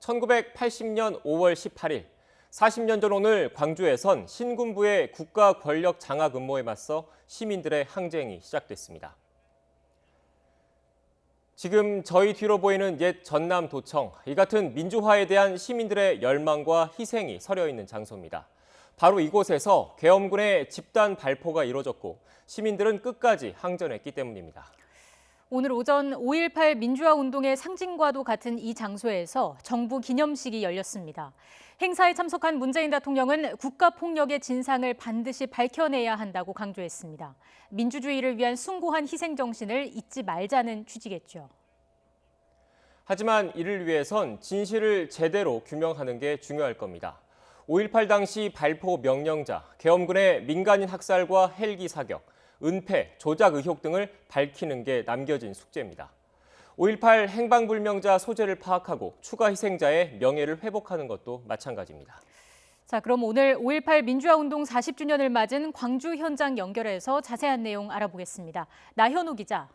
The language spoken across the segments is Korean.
1980년 5월 18일, 40년 전 오늘 광주에선 신군부의 국가 권력 장악 음모에 맞서 시민들의 항쟁이 시작됐습니다. 지금 저희 뒤로 보이는 옛 전남도청, 이 같은 민주화에 대한 시민들의 열망과 희생이 서려 있는 장소입니다. 바로 이곳에서 계엄군의 집단 발포가 이뤄졌고 시민들은 끝까지 항전했기 때문입니다. 오늘 오전 5.18 민주화 운동의 상징과도 같은 이 장소에서 정부 기념식이 열렸습니다. 행사에 참석한 문재인 대통령은 국가폭력의 진상을 반드시 밝혀내야 한다고 강조했습니다. 민주주의를 위한 숭고한 희생 정신을 잊지 말자는 취지겠죠. 하지만 이를 위해선 진실을 제대로 규명하는 게 중요할 겁니다. 5.18 당시 발포 명령자, 계엄군의 민간인 학살과 헬기 사격, 은폐, 조작 의혹 등을 밝히는 게 남겨진 숙제입니다. 5.18 행방불명자 소재를 파악하고 추가 희생자의 명예를 회복하는 것도 마찬가지입니다. 자, 그럼 오늘 5.18 민주화 운동 40주년을 맞은 광주 현장 연결해서 자세한 내용 알아보겠습니다. 나현우 기자.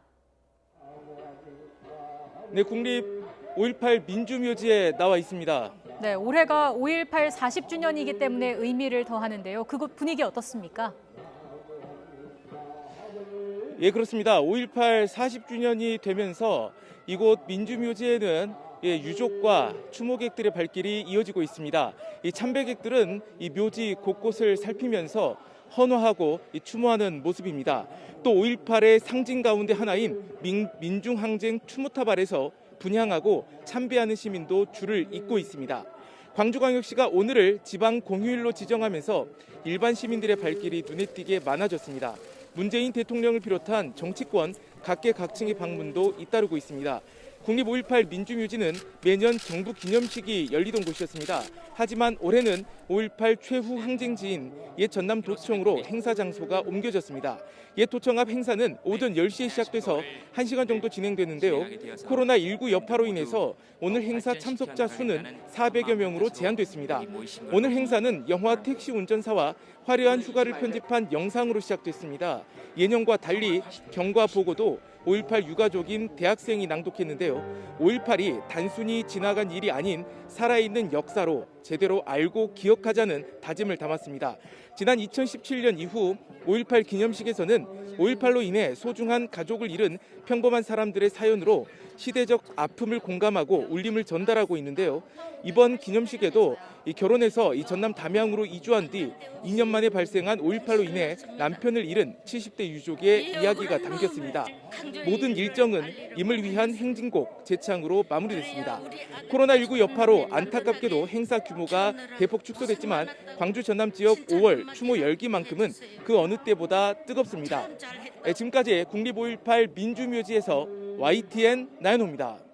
네, 국립 5.18 민주묘지에 나와 있습니다. 네, 올해가 5.18 40주년이기 때문에 의미를 더하는데요. 그곳 분위기 어떻습니까? 예, 그렇습니다. 5.18 40주년이 되면서 이곳 민주묘지에는 유족과 추모객들의 발길이 이어지고 있습니다. 이 참배객들은 이 묘지 곳곳을 살피면서 헌화하고 추모하는 모습입니다. 또 5.18의 상징 가운데 하나인 민중항쟁 추모탑 아래서 분향하고 참배하는 시민도 줄을 잇고 있습니다. 광주광역시가 오늘을 지방 공휴일로 지정하면서 일반 시민들의 발길이 눈에 띄게 많아졌습니다. 문재인 대통령을 비롯한 정치권 각계각층의 방문도 잇따르고 있습니다. 국립 5.18 민주묘지는 매년 정부 기념식이 열리던 곳이었습니다. 하지만 올해는 5.18 최후 항쟁지인 옛 전남도청으로 행사 장소가 옮겨졌습니다. 옛 도청 앞 행사는 오전 10시에 시작돼서 1시간 정도 진행되는데요. 코로나19 여파로 인해서 오늘 행사 참석자 수는 400여 명으로 제한됐습니다. 오늘 행사는 영화 택시 운전사와 화려한 휴가를 편집한 영상으로 시작됐습니다. 예년과 달리 경과 보고도 5.18 유가족인 대학생이 낭독했는데요. 5.18이 단순히 지나간 일이 아닌 살아있는 역사로 제대로 알고 기억하자는 다짐을 담았습니다. 지난 2017년 이후 5.18 기념식에서는 5.18로 인해 소중한 가족을 잃은 평범한 사람들의 사연으로 시대적 아픔을 공감하고 울림을 전달하고 있는데요. 이번 기념식에도 결혼해서 전남 담양으로 이주한 뒤 2년 만에 발생한 5.18로 인해 남편을 잃은 70대 유족의 이야기가 담겼습니다. 모든 일정은 임을 위한 행진곡 재창으로 마무리됐습니다. 코로나19 여파로 안타깝게도 행사 규모가 대폭 축소됐지만 광주 전남 지역 5월 추모 열기만큼은 그 어느 때보다 뜨겁습니다. 지금까지 국립 5.18 민주묘지에서 YTN 나연호입니다.